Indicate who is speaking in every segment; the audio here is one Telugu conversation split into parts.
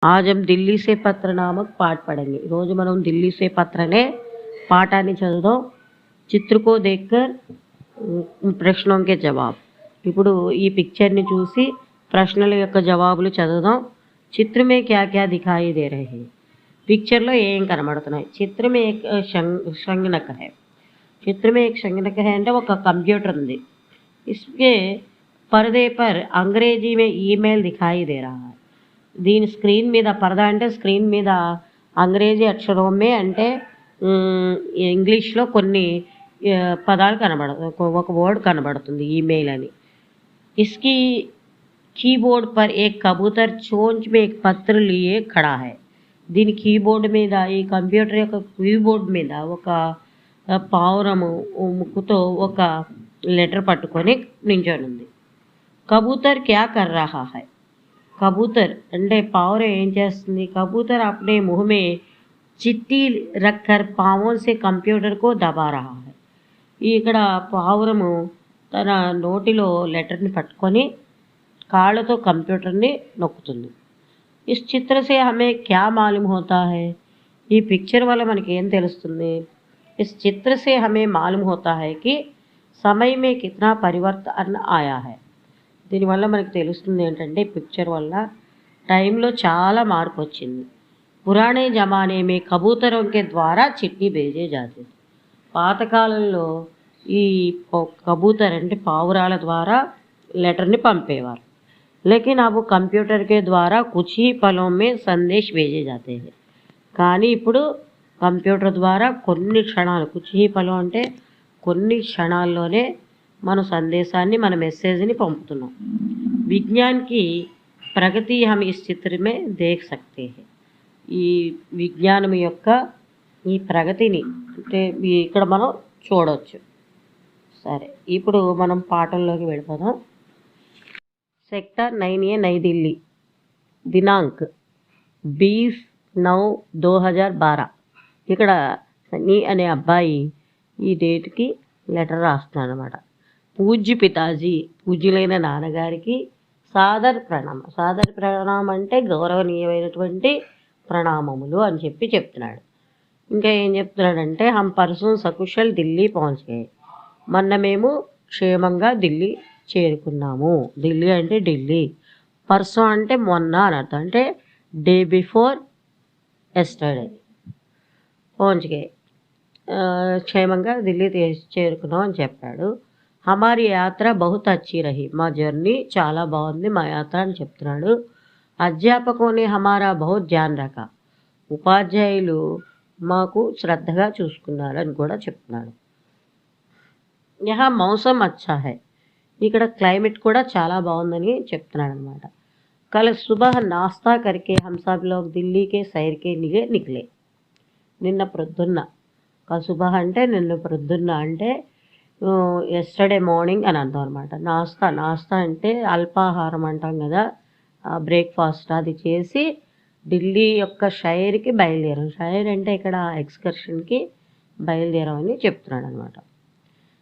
Speaker 1: आज हम दिल्ली से पत्र नामक पाठ पढ़ेंगे। रोज మనం दिल्ली से पत्र ने పాఠాన్ని చదువుదాం। चित्र को देखकर ప్రశ్నों के जवाब। ఇప్పుడు ఈ పిక్చర్ని చూసి ప్రశ్నల యొక్క జవాబులు చదువుదాం। चित्र में क्या क्या दिखाई दे रहे हैं। పిక్చర్లో ఏం కనబడుతున్నాయి। चित्र में एक संगणक है। चित्र में एक संगणक है అంటే ఒక कंप्यूटर ఉంది। इसके पर्दे पर अंग्रेजी में ईमेल दिखाई दे रहा है। దీని స్క్రీన్ మీద పరదా అంటే స్క్రీన్ మీద అంగ్రేజీ అక్షరమే అంటే ఇంగ్లీష్లో కొన్ని పదాలు కనబడుతుంది, ఒక వర్డ్ కనబడుతుంది ఈమెయిల్ అని। इसकी कीबोर्ड पर एक कबूतर चोंच में एक पत्र लिए खड़ा है। దీని కీబోర్డ్ మీద ఈ కంప్యూటర్ యొక్క కీబోర్డ్ మీద ఒక పావురము ముక్కుతో ఒక లెటర్ పట్టుకొని నించొని ఉంది। కబూతర్ క్యా కర్ రహా హై। कबूतर అంటే పావురం ఏం చేస్తుంది। कबूतर अपने मुंह में चिट्ठी रखकर पांवों से कंप्यूटर को दबा रहा है। ఇక్కడ పావురము తన నోటిలో లెటర్ని పట్టుకొని కాళ్ళతో కంప్యూటర్ని నొక్కుతుంది। इस चित्र से हमें क्या मालूम होता है। ఈ పిక్చర్ వల్ల మనకి ఏం తెలుస్తుంది। इस चित्र से हमें मालूम होता है कि समय में कितना परिवर्तन आया है। దీనివల్ల మనకు తెలుస్తుంది ఏంటంటే పిక్చర్ వల్ల టైంలో చాలా మార్పు వచ్చింది। పురాణే జమానే మే కబూతరం కే ద్వారా చిట్టి భేజే జాతే। పాతకాలంలో ఈ కబూతర్ అంటే పావురాల ద్వారా లెటర్ని పంపేవారు। లేకిన్ అబ్ కంప్యూటర్ కే ద్వారా కుछ ही पलों में संदेश भेजे जाते हैं। కానీ ఇప్పుడు కంప్యూటర్ ద్వారా కొన్ని క్షణాలు కుछ ही पलों అంటే కొన్ని క్షణాల్లోనే మన సందేశాన్ని మన మెసేజ్ని పంపుతున్నాం। విజ్ఞాన్ की ప్రగతి हम इस चित्र में देख सकते हैं। ఈ విజ్ఞానం యొక్క ఈ ప్రగతిని అంటే ఇక్కడ మనం చూడవచ్చు। సరే ఇప్పుడు మనం పాఠంలోకి వెళ్ళిపోదాం। సెక్టర్ 9A नई दिल्ली दिनांक 20/9/2012। ఇక్కడ సన్నీ అనే అబ్బాయి ఈ డేట్కి లెటర్ రాస్తున్నాడు అన్నమాట। పూజ్య పితాజీ పూజ్యులైన నాన్నగారికి సాదర్ ప్రణామం। సాదర్ ప్రణామం అంటే గౌరవనీయమైనటువంటి ప్రణామములు అని చెప్తున్నాడు। ఇంకా ఏం చెప్తున్నాడంటే హమ్ పర్సోं సకుశల్ ఢిల్లీ పहुंच गए। మొన్న మేము క్షేమంగా ఢిల్లీ చేరుకున్నాము। ఢిల్లీ అంటే ఢిల్లీ, పర్సో అంటే మొన్న అని అర్థం, అంటే డే బిఫోర్ ఎస్టర్డే। పहुंच गए క్షేమంగా ఢిల్లీ చేరుకున్నాం అని చెప్పాడు। हमारी यात्रा बहुत अच्छी रही। మా జర్నీ చాలా బాగుంది, మా యాత్ర అని చెప్తున్నాడు। అధ్యాపकों ने हमारा बहुत ध्यान रखा। ఉపాధ్యాయులు మాకు శ్రద్ధగా చూసుకున్నారు అని కూడా చెప్తున్నాడు। यहाँ मौसम अच्छा है। ఇక్కడ క్లైమేట్ కూడా చాలా బాగుందని చెప్తున్నాడు అనమాట। कल सुबह नाश्ता करके हम सब लोग दिल्ली के सैर के लिए निकले। నిన్న ప్రొద్దున్న, కల్ సుబహ్ అంటే నిన్న ప్రొద్దున్న అంటే ఎస్టర్డే మార్నింగ్ అని అర్థం అనమాట। నాస్తా అంటే అల్పాహారం అంటాం కదా, బ్రేక్ఫాస్ట్ అది చేసి ఢిల్లీ యొక్క షైర్కి బయలుదేరాం। షైర్ అంటే ఇక్కడ ఎక్స్కర్షన్కి బయలుదేరామని చెప్తున్నాడు అనమాట।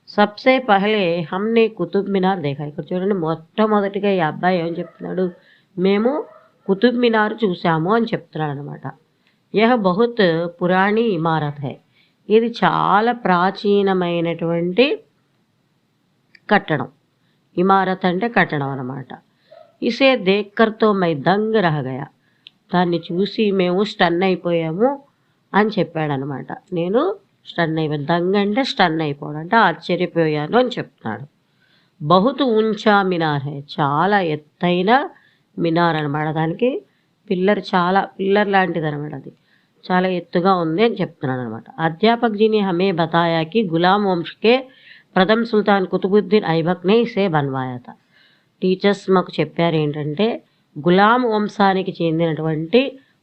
Speaker 1: సబ్సే పహలే హమ్నే కుతుబ్ మినార్ దేఖా। ఇక్కడ చూడండి మొట్టమొదటిగా ఈ అబ్బాయి ఏం చెప్తున్నాడు, మేము కుతుబ్ మినార్ చూసాము అని చెప్తున్నాడు అనమాట। యహ్ బహుత్ పురాణి ఇమారత్ హై। ఇది చాలా ప్రాచీనమైనటువంటి కట్టడం। ఇమారత్ అంటే కట్టడం అన్నమాట। ఇసే దేక్కర్ తో మై దంగ్ రహ గయా। దాన్ని చూసి మేము స్టన్ అయిపోయాము అని చెప్పాడనమాట। నేను స్టన్ అయిపోయాను, దంగ్ అంటే స్టన్ అయిపోవడం అంటే ఆశ్చర్యపోయాను అని చెప్తున్నాడు। బహుత్ ఊంచా మినార్ హై। చాలా ఎత్తైన మినార్ అనమాట, దానికి పిల్లర్ లాంటిది అనమాట, అది చాలా ఎత్తుగా ఉంది అని చెప్తున్నాడు అనమాట। అధ్యాపక్ జీని హమే బతాయా కి గులాం వంశ్ కే ప్రథమ్ సుల్తాన్ కుతుబుద్దీన్ ఐబక్ నే ఇసే బన్వాయా థా। టీచర్స్ మాకు చెప్పారు ఏంటంటే గులాం వంశానికి చెందినటువంటి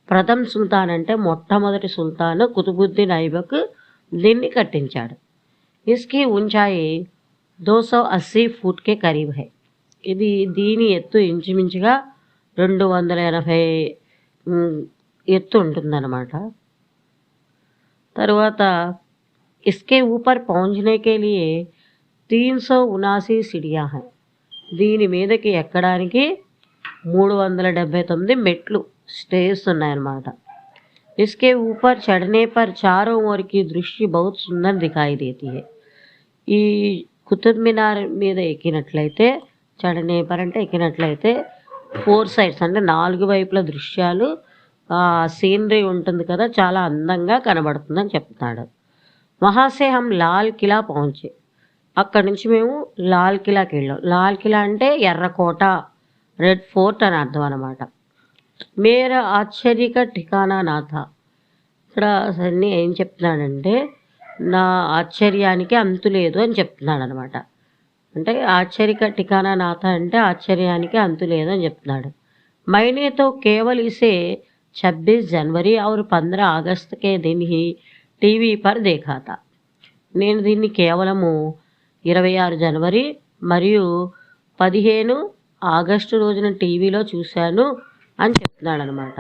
Speaker 1: ప్రథమ్ సుల్తాన్ అంటే మొట్టమొదటి సుల్తాన్ కుతుబుద్దీన్ ఐబక్ దీన్ని కట్టించాడు। ఇస్కి ఊంచాయి 280 ఫుట్ కే కరీబ్ హై। ఇది దీని ఎత్తు ఇంచుమించుగా 280 ఎత్తు ఉంటుందన్నమాట। తర్వాత इसके ऊपर पहुंचने के लिए 379 सीढ़ियां हैं। దీని మీదకి ఎక్కడానికి 379 మెట్లు स्टेयर्स ఉన్నాయన్నమాట. इसके ऊपर चढ़ने पर चारों ओर की दृश्य बहुत सुंदर दिखाई देती है. ఈ కుతుబ్ మినార్ మీద ఎక్కినట్లయితే చడనేపర్ అంటే ఎక్కినట్లయితే 4 సైడ్స్ అంటే 4 వైపుల దృశ్యాలు సీనరీ ఉంటుంది కదా చాలా అందంగా కనబడుతుందని చెప్తున్నాడు. వహా సే హమ్ లాల్ కిలా పహుంచే. అక్కడి నుంచి మేము లాల్ కిలాకి వెళ్ళాం. లాల్ కిలా అంటే ఎర్రకోట, రెడ్ ఫోర్ట్ అని అర్థం అనమాట. మేరా ఆశ్చర్యక ఠికానా నా థా. ఇక్కడ సన్నీ ఏం చెప్తున్నాడంటే నా ఆశ్చర్యానికి అంతు లేదు అని చెప్తున్నాడు అనమాట. అంటే ఆశ్చర్యక ఠికానా నాథ అంటే ఆశ్చర్యానికి అంతు లేదు అని చెప్తున్నాడు. मैंने तो केवल इसे 26 जनवरी और 15 अगस्त के दिन ही టీవీ పర్ देखा था. నేను దీన్ని కేవలము 26 జనవరి మరియు 15 ఆగస్టు రోజున టీవీలో చూశాను అని చెప్తున్నాడు అనమాట.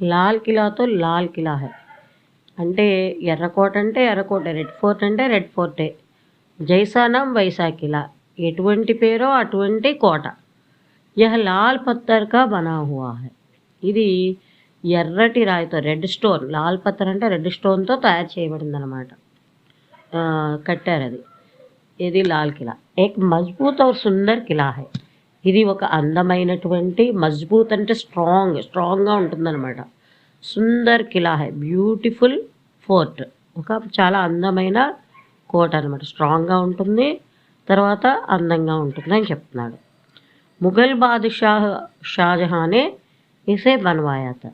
Speaker 1: లాల్ కిలాతో లాల్ కిలా హై అంటే ఎర్రకోట అంటే ఎర్రకోట, రెడ్ ఫోర్ట్ అంటే రెడ్ ఫోర్టే. జైసానం వైసా కిలా ఎటువంటి పేరో అటువంటి కోట. యహ లాల్ పత్తర్ కా బనా హువా హై. ఇది ఎర్రటి రాయితో రెడ్ స్టోన్, లాల్ పత్తర్ అంటే రెడ్ స్టోన్తో తయారు చేయబడింది అనమాట. కట్టారు అది. ఇది లాల్ కిలా. ఏక్ మజ్బూత్ ఔర్ సుందర్ కిలా హై. ఇది ఒక అందమైనటువంటి, మజ్బూత్ అంటే స్ట్రాంగ్గా ఉంటుందన్నమాట. సుందర్ కిలా హై బ్యూటిఫుల్ ఫోర్ట్. ఒక చాలా అందమైన కోట అనమాట. స్ట్రాంగ్గా ఉంటుంది, తర్వాత అందంగా ఉంటుంది అని చెప్తున్నాడు. ముఘల్ బాదుషాహ్ షాజహానే ఇసే బన్వాయా థా.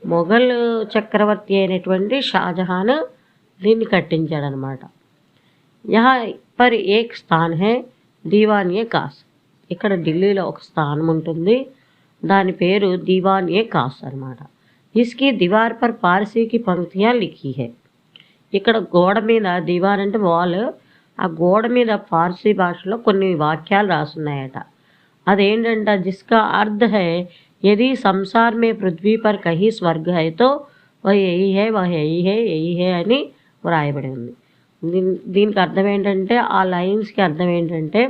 Speaker 1: మొఘల్ చక్రవర్తి అయినటువంటి షాజహాన్ దీన్ని కట్టించాడనమాట. యహా పర్ ఏక్ స్థాన్ హై దీవాన్ ఏ కాస్. ఇక్కడ ఢిల్లీలో ఒక స్థానం ఉంటుంది, దాని పేరు దీవాన్ ఏ కాస్ అనమాట. ఇస్కి దీవార్ పర్ పార్సీకి పంక్తియా లిఖీ హై. ఇక్కడ గోడ మీద, దీవాన్ అంటే వాల్, ఆ గోడ మీద ఫార్సీ భాషలో కొన్ని వాక్యాలు రాసున్నాయట. అదేంటంట, జిస్కా అర్ధ హై యది సంసార్ మే పృథ్వీ పర్ కహీ స్వర్గ హై తో వహ్ యహీ హై, వహ్ యహీ హై, యహీ హై అని వ్రాయబడి ఉంది. దీనికి అర్థం ఏంటంటే, ఆ లైన్స్కి అర్థం ఏంటంటే,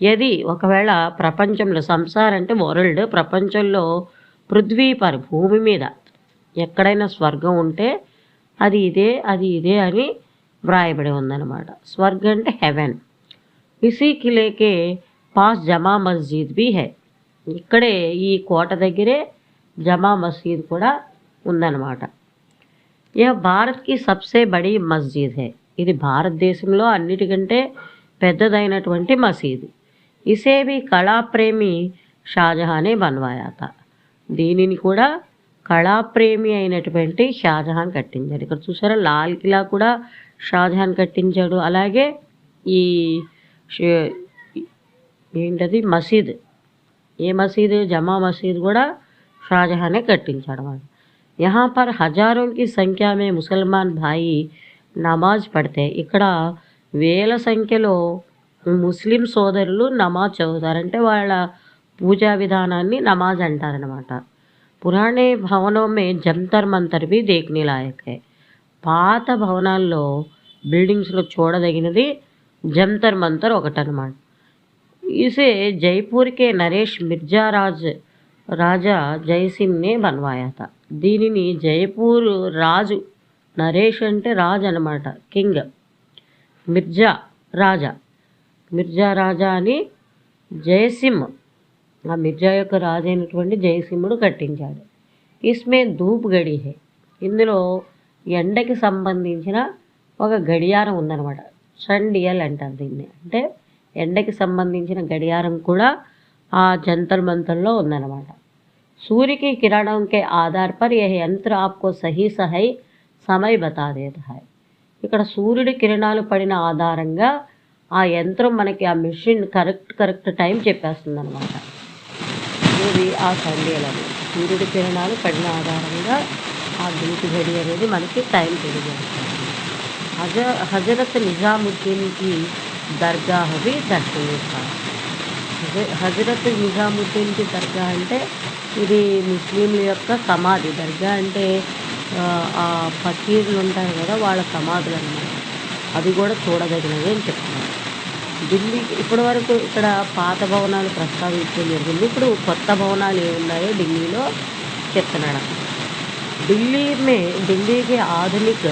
Speaker 1: యది ఒకవేళ ప్రపంచంలో, సంసార్ అంటే వరల్డ్, ప్రపంచంలో పృథ్వీ పర్ భూమి మీద ఎక్కడైనా స్వర్గం ఉంటే అది ఇదే, అది ఇదే అని వ్రాయబడి ఉందన్నమాట. స్వర్గ అంటే హెవెన్. ఇసీ కిలేకే పాస్ జమా మస్జిద్ బి హై. ఇక్కడే ఈ కోట దగ్గరే జమా మసీద్ కూడా ఉందన్నమాట. యహ భారత్కి సబ్సే బడి మస్జిద్ హై. ఇది భారతదేశంలో అన్నిటికంటే పెద్దదైనటువంటి మసీదు. ఇసే భీ కళాప్రేమి షాజహానే బన్వాయా థా. దీనిని కూడా కళాప్రేమి అయినటువంటి షాజహాన్ కట్టించాడు. ఇక్కడ చూసారా, లాల్ కిలా కూడా షాజహాన్ కట్టించాడు. అలాగే ఈ ఏంటది మసీద్, ఏ మసీదు, జమా మసీద్ కూడా షాజహానే కట్టించాడు వాడు. యహా పర్ హజారోं की సంఖ్య మే ముసల్మాన్ భాయి నమాజ్ పడితే. ఇక్కడ వేల సంఖ్యలో ముస్లిం సోదరులు నమాజ్ చదువుతారంటే వాళ్ళ పూజా విధానాన్ని నమాజ్ అంటారనమాట. పురాణే భవనం మే జంతర్ మంతర్ भी देखने लायक है. పాత భవనాల్లో, బిల్డింగ్స్లో చూడదగినది జంతర్ మంతర్ ఒకటనమాట. ఇసే జైపూర్ కే నరేష్ మిర్జా రాజా జైసింగ్ నే బన్వాయా థా. దీనిని జైపూర్ రాజు, నరేష్ అంటే రాజు అనమాట, కింగ్, మిర్జా రాజా అని జయసింహ్, ఆ మిర్జా యొక్క రాజు అయినటువంటి జయసింహుడు కట్టించాడు. ఇస్మే ధూప్ గడి హై. ఇందులో ఎండకి సంబంధించిన ఒక గడియారం ఉందన్నమాట. చండియల్ అంటారు దీన్ని. అంటే ఎండకి సంబంధించిన గడియారం కూడా ఆ జంతర్ మంతర్లో ఉందన్నమాట. सूर्य की किरणों के आधार पर यह यंत्र आपको सही समय बता देता है. ఇక్కడ సూర్యుడి కిరణాలు పడిన ఆధారంగా ఆ యంత్రం మనకి, ఆ మిషన్ కరెక్ట్ టైం చెప్పేస్తుంది అనమాట. ఇది ఆ సందేహాలు, సూర్యుడి కిరణాలు పడిన ఆధారంగా ఆ ధూపు గడి అనేది మనకి టైం తెలియజేస్తుంది. హజరత్ నిజాముద్దీన్కి దర్గాహ भी దర్శనమిస్తారు. హజరత్ నిజాముద్దీన్కి దర్గా అంటే ఇది ముస్లింల యొక్క సమాధి. దర్గా అంటే ఆ ఫకీర్లు ఉంటారు కదా, వాళ్ళ సమాధులు అన్నమాట. అది కూడా చూడదగినది అని చెప్తున్నారు. ఢిల్లీ ఇప్పటి వరకు ఇక్కడ పాత భవనాలు ప్రస్తావించడం జరిగింది. ఇప్పుడు కొత్త భవనాలు ఏమున్నాయో ఢిల్లీలో చెప్తున్నాడు. दिल्ली के आधुनिक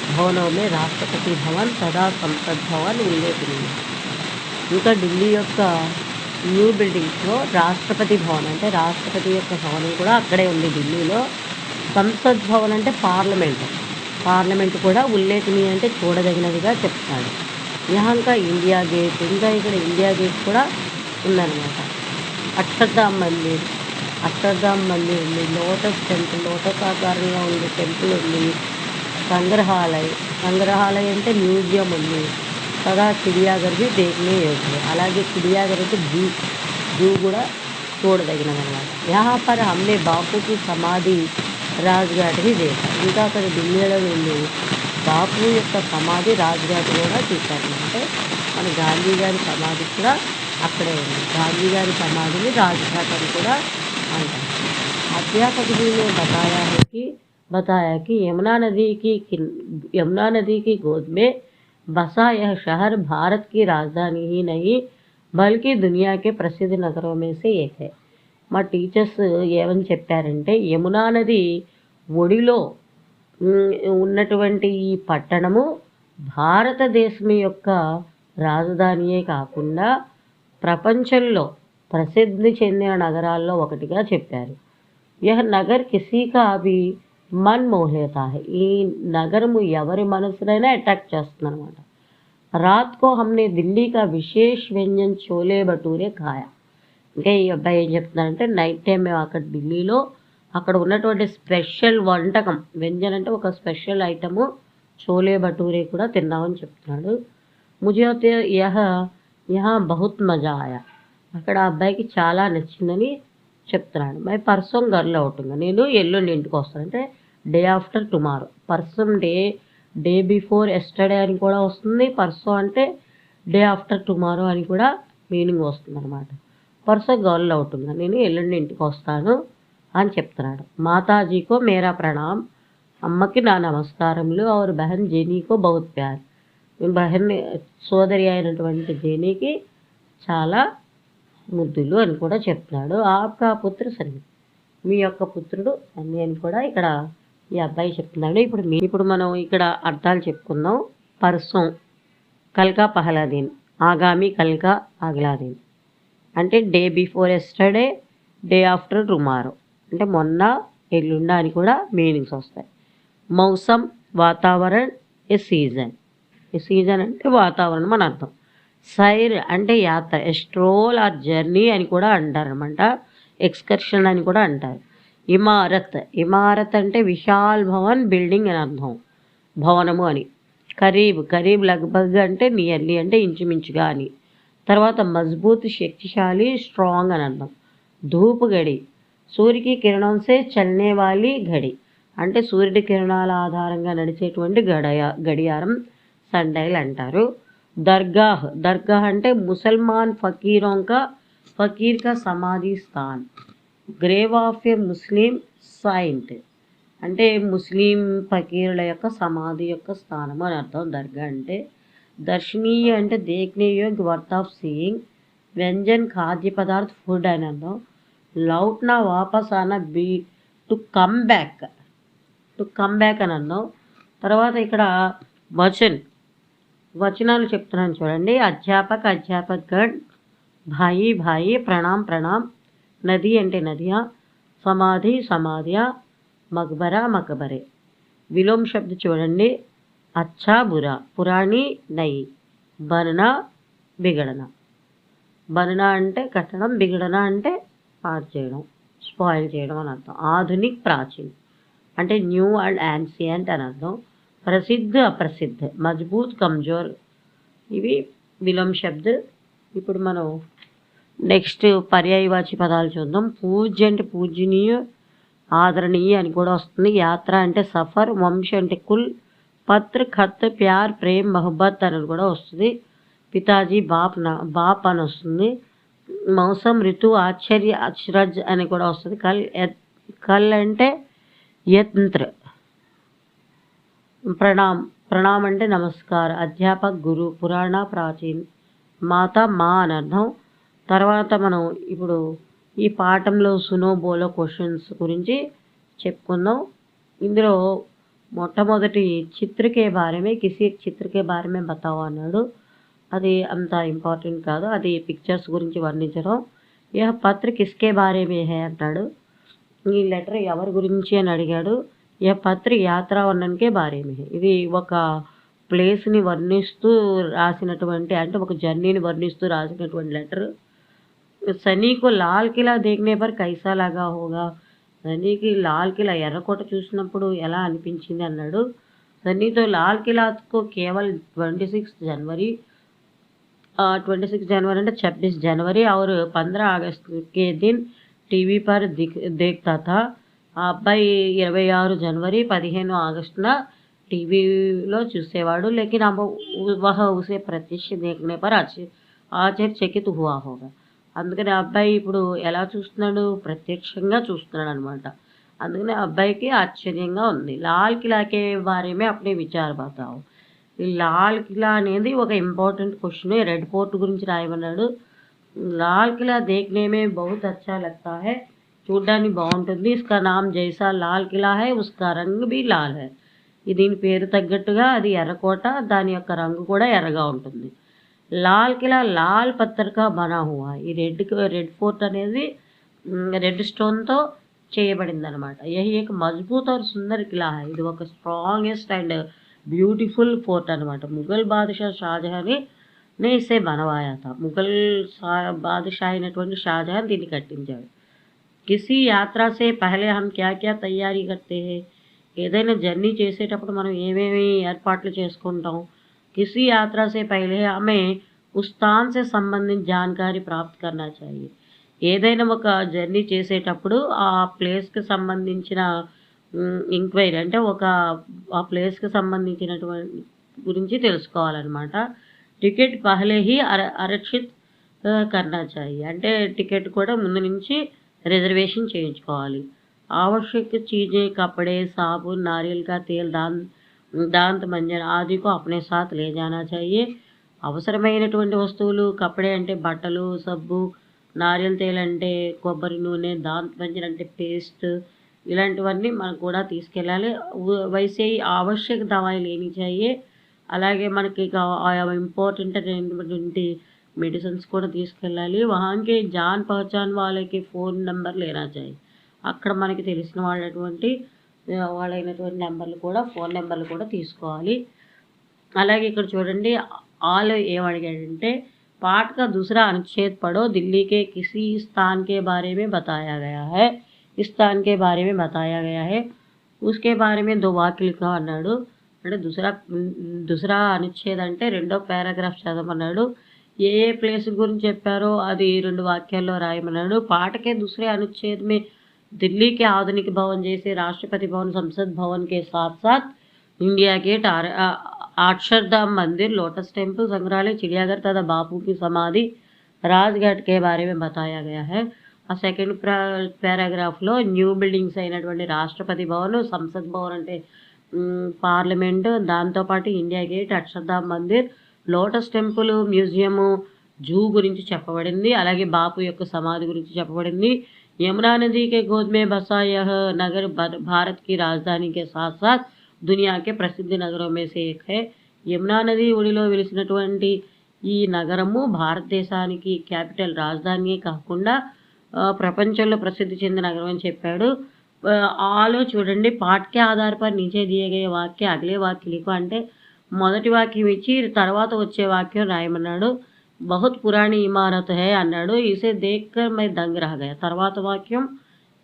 Speaker 1: भवनों में राष्ट्रपति भवन तथा संसद भवन उल्लेखनीय. ఇంకా ఢిల్లీ యొక్క న్యూ బిల్డింగ్స్లో రాష్ట్రపతి భవన్ అంటే రాష్ట్రపతి యొక్క భవనం కూడా అక్కడే ఉంది ఢిల్లీలో. సంసద్ భవన్ అంటే పార్లమెంట్ కూడా ఉల్లేఖనీయ అంటే చూడదగినదిగా చెప్తాడు. యహంకా ఇండియా గేట్, ఇంకా ఇక్కడ ఇండియా గేట్ కూడా ఉందన్నమాట. అక్షర్ధామ్ మందిర్ ఉంది, లోటస్ టెంపుల్, లోటస్ ఆకారంగా ఉంది టెంపుల్ ఉంది, సంగ్రహాలయ అంటే మ్యూజియం ఉంది కదా. చిడియాఘర్ भी देखने योग्य. అలాగే చిడియాఘర్ అంటే జూ కూడా చూడదగినదన్నమాట. यहाँ पर हमने बापू की समाधि రాజ్ఘాట్ भी देखा. ఇంకా అక్కడ ఢిల్లీలో వెళ్ళి బాపు యొక్క సమాధి రాజ్ఘాట్ కూడా చూశారు. అంటే మన గాంధీ గారి సమాధి కూడా అక్కడే ఉంది. గాంధీ గారి సమాధిని రాజ్ఘాట్ అని కూడా అంటారు. अध्यापक जी ने बताया कि यमुना नदी की गोद में बसा यह शहर भारत की राजधानी ही नहीं बल्कि दुनिया के प्रसिद्ध नगरों में से एक है. మా టీచర్స్ ఏమని చెప్పారంటే యమునా నది ఒడిలో ఉన్నటువంటి ఈ పట్టణము భారతదేశం యొక్క రాజధానియే కాకుండా ప్రపంచంలో ప్రసిద్ధి చెందిన నగరాల్లో ఒకటిగా చెప్పారు. यह नगर किसी का भी मन मोह लेता है. ఈ నగరము ఎవరి మనసునైనా అట్రాక్ట్ చేస్తుందన్నమాట. रात को हमने दिल्ली का विशेष व्यंजन छोले भटूरे खाया. ఇంకా ఈ అబ్బాయి ఏం చెప్తున్నారంటే నైట్ టైం మేము అక్కడ ఢిల్లీలో అక్కడ ఉన్నటువంటి స్పెషల్ వంటకం, వ్యంజన్ అంటే ఒక స్పెషల్ ఐటము చోలే భటూరే కూడా తిన్నామని చెప్తున్నాడు. ముజే యహ బహుత్ మజా ఆయా. అక్కడ ఆ అబ్బాయికి చాలా నచ్చిందని చెప్తున్నాడు. మై పర్సన్ గర్ల్ అవుతుంగా, నేను ఎల్లుండి ఇంటికి వస్తాను అంటే day after tomorrow. Person day before yesterday అని కూడా వస్తుంది. పర్సన్ అంటే డే ఆఫ్టర్ టుమారో అని కూడా మీనింగ్ వస్తుంది అనమాట. పర్సన్ గర్ల్ అవుతుంగా, నేను ఎల్లుండి ఇంటికి వస్తాను అని చెప్తున్నాడు. మాతాజీకో మేరా ప్రణామ్, అమ్మకి నా నమస్కారములు. और बहन जेनी को बहुत प्यार. బహన్ సోదరి అయినటువంటి జేనీకి చాలా ముద్దులు అని కూడా చెప్తున్నాడు. ఆప్కా పుత్ర సన్ని, మీ యొక్క పుత్రుడు సన్ని అని కూడా ఇక్కడ ఈ అబ్బాయి చెప్తున్నాడు. ఇప్పుడు మనం ఇక్కడ అర్థాలు చెప్పుకుందాం. పర్సోం కల్కా పహలా దిన్, ఆగామి కల్కా అగలా దిన్ అంటే day before yesterday, day after tomorrow అంటే మొన్న ఎల్లుండ అని కూడా మీనింగ్స్ వస్తాయి. మౌసం వాతావరణ్, ఏ సీజన్ అంటే వాతావరణం అని అర్థం. సైర్ అంటే యాత్ర, స్ట్రోల్ ఆర్ జర్నీ అని కూడా అంటారు అనమాట. ఎక్స్కర్షన్ అని కూడా అంటారు. ఇమారత్ అంటే విశాల్ భవన్, బిల్డింగ్ అని అర్థం, భవనము అని. కరీబ్ లగ్భగ్ అంటే నియర్లీ అంటే ఇంచుమించుగా అని. తర్వాత మజ్బూత్ శక్తిశాలి, స్ట్రాంగ్ అని అర్థం. ధూప్ గడి, సూర్యకి కిరణంసే చల్నే వాలి ఘడి అంటే సూర్యుడి కిరణాల ఆధారంగా నడిచేటువంటి గడియారం సండైల్ అంటారు. దర్గాహ్ అంటే ముసల్మాన్ ఫకీర్ కా సమాధి స్థాన్. గ్రేవ్ ఆఫ్ ఏ ముస్లిం సాయింట్ అంటే ముస్లిం ఫకీరుల యొక్క సమాధి యొక్క స్థానం అని అర్థం. దర్గా అంటే దర్శనీయ అంటే దేఖ్నే యోగ్య, వర్త్ ఆఫ్ సీయింగ్. వ్యంజన్ ఖాద్య పదార్థ, ఫుడ్ అని అర్థం. లౌట్నా వాపస్ ఆనా, బీ టు కమ్ బ్యాక్ అని అర్థం. తర్వాత ఇక్కడ వచనాలు చెప్తున్నాను చూడండి. అధ్యాపక్ గణ్, భాయి ప్రణాం, నది అంటే నదియా, సమాధియా, మక్బరే. విలోమ శబ్ద చూడండి. అచ్చా బురా, పురాణి నయి, బననా బిగడనా. బననా అంటే కట్టడం, బిగడనా అంటే పాడు చేయడం, స్పాయిల్ చేయడం అని అర్థం. ఆధునిక్ ప్రాచీన్ అంటే న్యూ అండ్ యాన్సియంట్ అని అర్థం. ప్రసిద్ధ అప్రసిద్ధ, మజ్బూత్ కమ్జోర్, ఇవి విలోమ శబ్ద. ఇప్పుడు మనం నెక్స్ట్ పర్యాయవాచి పదాలు చూద్దాం. పూజ్య అంటే పూజనీయ, ఆదరణీయ అని కూడా వస్తుంది. యాత్ర అంటే సఫర్, వంశ అంటే కుల్, పత్ర ఖత్ ప్యార్ ప్రేమ్ మొహబ్బత్ అని కూడా వస్తుంది. పితాజీ బాప్ అని వస్తుంది. మౌసం ఋతు, ఆశ్చర్య అచ్రజ్ అని కూడా వస్తుంది. కల్ అంటే యంత్ర. ప్రణామ్ అంటే నమస్కారం. అధ్యాపక్ గురు, పురాణ ప్రాచీన్, మాత మా అని అర్థం. తర్వాత మనం ఇప్పుడు ఈ పాఠంలో సునో బోలో క్వశ్చన్స్ గురించి చెప్పుకుందాం. ఇందులో మొట్టమొదటి చిత్ర కే బారే మే కిసీ ఏక్ చిత్ర కే బారే మే బతాओ అన్నాడు. అది అంత ఇంపార్టెంట్ కాదు. అది పిక్చర్స్ గురించి వర్ణించడం. యహ్ పత్ర కిస్కే బారే మే హై అంటాడు. ఈ లెటర్ ఎవరి గురించి అని అడిగాడు. యహ్ పత్ర యాత్రా వర్ణన్ కే బారే మే హై. ఇది ఒక ప్లేస్‌ని వర్ణిస్తూ రాసినటువంటి అంటే ఒక జర్నీని వర్ణిస్తూ రాసినటువంటి లెటర్. సన్నీ को लाल किला देखने पर कैसा लगा होगा? సన్నీకి లాల్ కిలా ఎర్రకోట చూసినప్పుడు ఎలా అనిపించింది అన్నాడు. సన్నీ तो लाल किला को केवल 26 जनवरी 26 जनवरी అంటే 26 जनवरी और 15 अगस्त के दिन టీవీ पर देखता था. ఆ అబ్బాయి 26 जनवरी 15 ఆగస్టున టీవీలో చూసేవాడు. लेकिन अब वह उसे प्रत्यक्ष देखने पर ఆశ్చర్యచకిत हुआ होगा. అందుకని ఆ అబ్బాయి ఇప్పుడు ఎలా చూస్తున్నాడు? ప్రత్యక్షంగా చూస్తున్నాడనమాట. అందుకని ఆ అబ్బాయికి ఆశ్చర్యంగా ఉంది. లాల్ కిలాకే బారే మే అప్నే విచార్ బతాओ. ఈ లాల్ కిలా అనేది ఒక ఇంపార్టెంట్ క్వశ్చన్. రెడ్ ఫోర్ట్ గురించి రాయమన్నాడు. లాల్ కిలా దేఖ్నే మే బహుత్ అచ్చా లగ్తా హై. చూడ్డానికి బాగుంటుంది. ఇస్కా నామ్ జైసా లాల్ కిలా హై ఉస్కా రంగ్ భీ లాల్ హై. దీని పేరు తగ్గట్టుగా అది ఎర్రకోట, దాని యొక్క రంగు కూడా ఎర్రగా ఉంటుంది. లాల్ కిలా లాల్ పత్తర్ కా బనా హువా. ఈ రెడ్ ఫోర్ట్ అనేది రెడ్ స్టోన్‌తో చేయబడిందనమాట. యహీ ఏక్ మజ్బూత్ ఔర్ సుందర్ కిలా హై. ఇది ఒక స్ట్రాంగెస్ట్ అండ్ బ్యూటిఫుల్ ఫోర్ట్ అనమాట. ముఘల్ బాద్‌షా షాజహాన్ నే ఇసే బనవాయా థా. ముఘల్ బాద్‌షా అయినటువంటి షాజహాన్ దీన్ని కట్టించాడు. కిసీ యాత్రా సే పహలే హమ్ క్యా క్యా తయారీ కర్తే హై. ఏదైనా జర్నీ చేసేటప్పుడు మనం ఏమేమి ఏర్పాట్లు చేసుకుంటాం. किसी यात्रा से पहले हमें उस स्थान से संबंधित जानकारी प्राप्त करना चाहिए. ఏదైనా ఒక జర్నీ చేసేటప్పుడు ఆ ప్లేస్‌కి సంబంధించిన ఎంక్వైరీ అంటే ఆ ప్లేస్‌కి సంబంధించినటువంటి గురించి తెలుసుకోవాలనమాట. Ticket పహలే he ఆరక్షిత్ కర్నా చాహియే. అంటే టికెట్ కూడా ముందు నుంచి రిజర్వేషన్ చేయించుకోవాలి. आवश्यक चीज़ें कपड़े, साबुन, नारियल का तेल, दांत मंजन आदि को अपने साथ ले जाना चाहिए. అవసరమైనటువంటి వస్తువులు కపడే అంటే బట్టలు, సబ్బు, నారియల్ తేల్ అంటే కొబ్బరి నూనె, దాంత్ మంజన్ అంటే పేస్ట్, ఇలాంటివన్నీ మనం కూడా తీసుకెళ్ళాలి. వైసే ఆవశ్యక దవాయి లేని చాహియే. అలాగే మనకి ఇంపార్టెంట్ అయినటువంటి మెడిసిన్స్ కూడా తీసుకెళ్ళాలి. వహాంకే జాన్ పహచాన్ వాళ్ళకి ఫోన్ నెంబర్ లేనా చాహియే. అక్కడ మనకి తెలిసిన వాళ్ళైనటువంటి నెంబర్లు కూడా ఫోన్ నెంబర్లు కూడా తీసుకోవాలి. అలాగే ఇక్కడ చూడండి ఏమడిగాడంటే पाठ का दूसरा अनुच्छेद पढ़ो. दिल्ली के किसी स्थान के बारे में बताया गया है. इस स्थान के बारे में बताया गया है. उसके बारे में 2 వాక్యాలు लिखो అన్నాడు. అంటే दूसरा అనుచ్ఛేద్ అంటే రెండో పారాగ్రాఫ్ చదవమన్నాడు. ఏ ప్లేస్ గురించి చెప్పారో అది 2 వాక్యాల్లో రాయమన్నాడు. पाठ के दूसरे अनुच्छेद में दिल्ली के आधुनिक भवन जैसे राष्ट्रपति भवन, संसद भवन के साथ साथ इंडिया गेट, अक्षरधाम मंदिर, लोटस टेम्पल, संग्रहालय, चिड़ियाघर तथा बापू की समाधि, राजघाट के बारे में बताया गया है. ఆ సెకండ్ పారాగ్రాఫ్లో న్యూ బిల్డింగ్స్ అయినటువంటి రాష్ట్రపతి భవన్, సంసద్ భవన్ అంటే పార్లమెంటు, దాంతోపాటు India gate, Akshardham Mandir, lotus temple, museum, zoo గురించి చెప్పబడింది. అలాగే బాపు యొక్క సమాధి గురించి చెప్పబడింది. यमुना नदी के गोद में बसा यह नगर भारत की राजधानी के साथ साथ दुनिया के प्रसिद्ध नगरों में से एक है. యమునా నది ఒడిలో వెలిసినటువంటి ఈ నగరము భారతదేశానికి క్యాపిటల్ రాజధానియే కాకుండా ప్రపంచంలో ప్రసిద్ధి చెందిన నగరం అని చెప్పాడు. ఆలో చూడండి పాఠ్కే ఆధార్ పర్ నీచే దియే గయే వాక్య అగలే వాక్య లిఖో అంటే మొదటి వాక్యం ఇచ్చి తర్వాత వచ్చే వాక్యం రాయమన్నాడు. బహుత్ పురాణి ఇమారత్ హై అన్నాడు. ఇసే దేఖ్కర్ మై దంగ్ రహ గయా. తర్వాత వాక్యం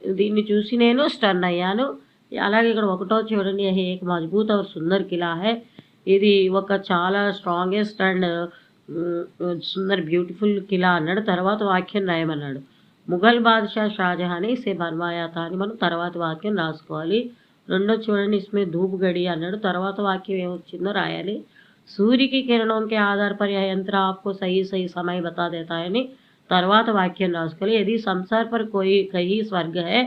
Speaker 1: దీన్ని చూసి నేను స్టన్ అయ్యాను. అలాగే ఇక్కడ ఒకటో చూడండి యహ్ ఏక్ మజ్బూత్ ఔర్ సుందర్ కిలా హై. ఇది ఒక చాలా స్ట్రాంగెస్ట్ అండ్ సుందర్ బ్యూటిఫుల్ కిలా అన్నాడు. తర్వాత వాక్యం రాయమన్నాడు. ముఘల్ బాద్షా షాజహాన్ ఇసే బన్వాయా థా అని మనం తర్వాత వాక్యం రాసుకోవాలి. రెండో చూడండి ఇస్మే ధూప్ గడి అన్నాడు. తర్వాత వాక్యం ఏమొచ్చిందో రాయాలి. सूर्य की किरणों के आधार पर यह यंत्र आपको सही सही समय बता देता है అని తర్వాత వాక్యం రాసుకోవాలి. ఇది సంసార్ పర్ కహీ స్వర్గ హై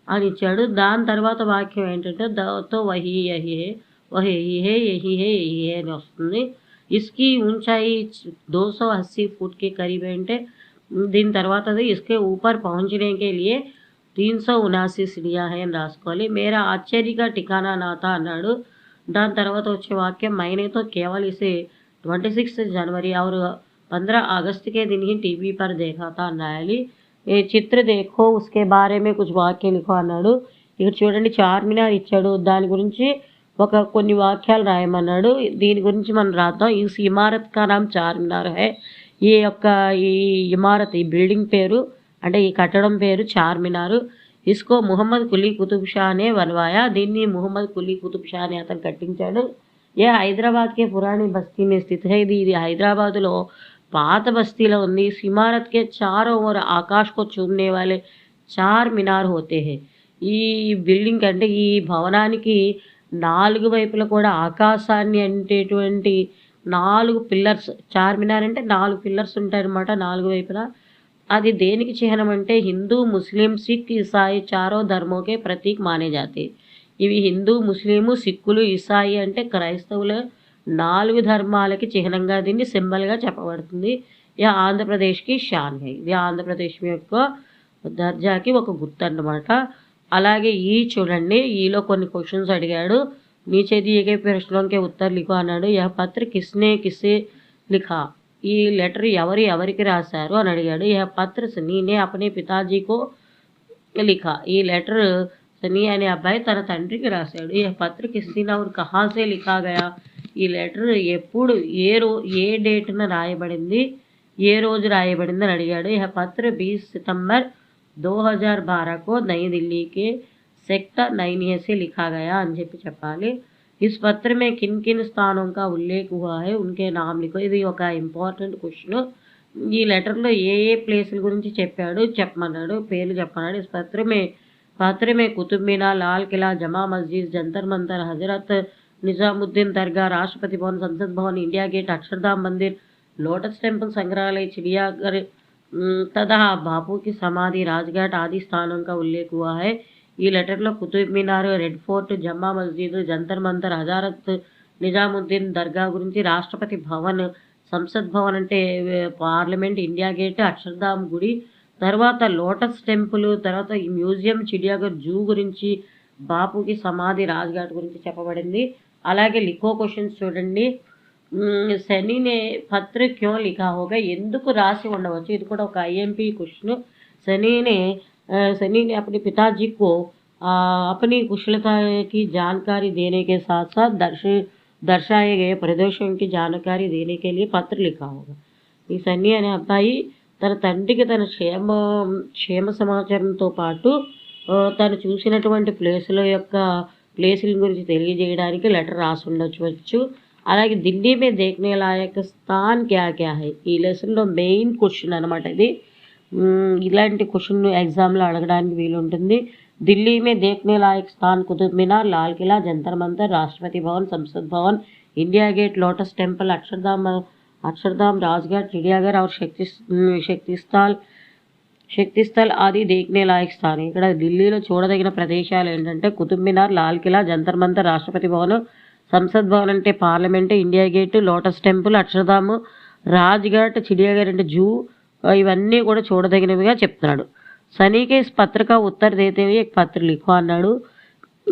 Speaker 1: అని ఇచ్చాడు. దాని తర్వాత వాక్యం ఏంటంటే తో వహీ యహీ హై, వహీ హై, యహీ హై, యహీ హై అని వస్తుంది. ఇస్కి ऊंचाई 280 फुट के करीब అంటే దీని తర్వాత ఇస్కే ऊपर पहुंचने के लिए 379 సిడియా హై అని రాసుకోవాలి. మేరా ఆశ్చర్య కా ఠికానా నా థా అన్నాడు. దాని తర్వాత వచ్చే వాక్యం मैंने तो केवल इसे 26 जनवरी और 15 अगस्त के दिन ही टीवी पर देखा था అని రాయాలి. ఏ చిత్ర దేఖో ఉస్కే బారే మే కుछ వాక్య లిఖో అన్నాడు. ఇక్కడ చూడండి చార్మినార్ ఇచ్చాడు. దాని గురించి కొన్ని వాక్యాలు రాయమన్నాడు. దీని గురించి మనం రాద్దాం. ఇస్ ఇమారత్ కా నామ్ చార్మినార్ హై. ఈ ఇమారత్ ఈ బిల్డింగ్ పేరు అంటే ఈ కట్టడం పేరు చార్మినార్. ఇస్కో ముహమ్మద్ కులీ కుతుబ్ షా నే బన్వాయా. దీన్ని ముహమ్మద్ కులీ కుతుబ్ షా అనే అతను కట్టించాడు. ఏ హైదరాబాద్ కే పురాణి బస్తీ మే స్థిత్ హై. ఇది హైదరాబాద్లో పాత బస్తీలో ఉంది. ఇస్ ఇమారత్ కే చారో ఓర్ ఆకాశ్ కో చూమ్నే వాలే చార్ మినార్ హోతే హై. ఈ బిల్డింగ్ అంటే ఈ భవనానికి 4 వైపులా కూడా ఆకాశాన్ని అంటేటువంటి 4 పిల్లర్స్, చార్మినార్ అంటే 4 పిల్లర్స్ ఉంటాయన్నమాట 4 వైపులా. అది దేనికి చిహ్నం అంటే హిందూ, ముస్లిం, సిక్, ఇసాయి చారో ధర్మోకే ప్రతీక్ మానే జాతే. ఇవి హిందూ, ముస్లిము, సిక్కులు, ఇసాయి అంటే క్రైస్తవుల 4 ధర్మాలకి చిహ్నంగా దీన్ని సింబల్గా చెప్పబడుతుంది. ఇది ఆంధ్రప్రదేశ్కి షాన్ హై. ఇది ఆంధ్రప్రదేశ్ యొక్క దర్జాకి ఒక గుర్తు అన్నమాట. అలాగే ఈ చూడండి, ఈలో కొన్ని క్వశ్చన్స్ అడిగాడు. नीचे दिए गए प्रश्नों के उत्तर लिखो అన్నాడు. यह पत्र किसने किसे लिखा. ఈ లెటర్ ఎవరికి రాశారు అని అడిగాడు. यह पत्र सनी ने अपने पिताजी को लिखा. ఈ లెటర్ సనీ అనే అబ్బాయి తన తండ్రికి రాశాడు. यह पत्र किस दिन और कहाँ से लिखा गया. ఈ లెటర్ ఎప్పుడు ఏ డేట్న రాయబడింది, ఏ రోజు రాయబడింది అని అడిగాడు. यह पत्र 20 सितंबर 2012 को नई दिल्ली के सेक्टर 9A से लिखा गया అని చెప్పాలి. इस पत्र में किन किन स्थानों का उल्लेख हुआ है उनके नाम लिखो. ఇది ఒక ఇంపార్టెంట్ క్వశ్చన్. ఈ లెటర్లో ఏ ప్లేసుల గురించి చెప్పమన్నాడు, పేర్లు చెప్పమన్నాడు. इस पत्र में कुतुब मीनार, लाल किला, जमा मस्जिद, जंतर मंतर, हजरत निजामुद्दीन दरगाह, राष्ट्रपति भवन, संसद भवन, इंडिया गेट, अक्षरधाम मंदिर, लोटस टेम्पल, संग्रहालय, चिड़ियाघर तथा बापू की समाधि, राजघाट आदि स्थानों का उल्लेख हुआ है. ఈ లెటర్లో కుతుబ్ మినార్, రెడ్ ఫోర్ట్, జమ్మా మస్జిద్, జంతర్ మంతర్, హజారత్ నిజాముద్దీన్ దర్గా గురించి, రాష్ట్రపతి భవన్, సంసద్ భవన్ అంటే పార్లమెంట్, ఇండియా గేట్, అక్షర్ధామ్ గుడి, తర్వాత లోటస్ టెంపుల్, తర్వాత ఈ మ్యూజియం, చిడియాఘర్ జూ గురించి, బాపుకి సమాధి, రాజ్ఘాట్ గురించి చెప్పబడింది. అలాగే లిఖో క్వశ్చన్స్ చూడండి. శనినే పత్ర క్యో లిఖా హోగా, ఎందుకు రాసి ఉండవచ్చు. ఇది కూడా ఒక ఐఎంపీ క్వశ్చన్. सनी ने अपने पिताजी को अपनी कुशलता की जानकारी देने के साथ साथ दर्शाए गए प्रदेशों की जानकारी देने के लिए पत्र लिखा होगा. ఈ సన్నీ అనే అబ్బాయి తన తండ్రికి తన క్షేమ సమాచారంతో పాటు తను చూసినటువంటి ప్లేసుల గురించి తెలియజేయడానికి లెటర్ రాసి ఉండవచ్చు. అలాగే ఢిల్లీ మే దేఖ్నే లాయక్ స్థాన్ క్యా క్యా హై. ఈ లెసన్లో మెయిన్ క్వశ్చన్ అనమాట ఇది. ఇలాంటి క్వశ్చన్ ఎగ్జామ్లో అడగడానికి వీలుంటుంది. ఢిల్లీ మే దేఖ్నే లాయక్ స్థాన్ కుతుబ్ మినార్, Lal Qila, Jantar Mantar, Rashtrapati Bhavan, Sansad Bhavan, India gate, lotus temple, Akshardham, Rajghat, चिड़ियाघर और శక్తి స్థల్ ఆది దేఖ్నే లాయక్ స్థాన్. ఇక్కడ ఢిల్లీలో చూడదగిన ప్రదేశాలు ఏంటంటే కుతుబ్ మినార్, లాల్ కిలా, జంతర్ మంతర్, రాష్ట్రపతి భవన్, సంసద్ భవన్ అంటే parliament, India gate, lotus temple, Akshardham, Rajghat, చిడియాఘర్ అంటే జూ, ఇవన్నీ కూడా చూడదగినవిగా చెప్తున్నాడు. సనీకే ఇస్ పత్రిక ఉత్తర దేతే హుయే ఎక్ పత్ర లిఖో అన్నాడు.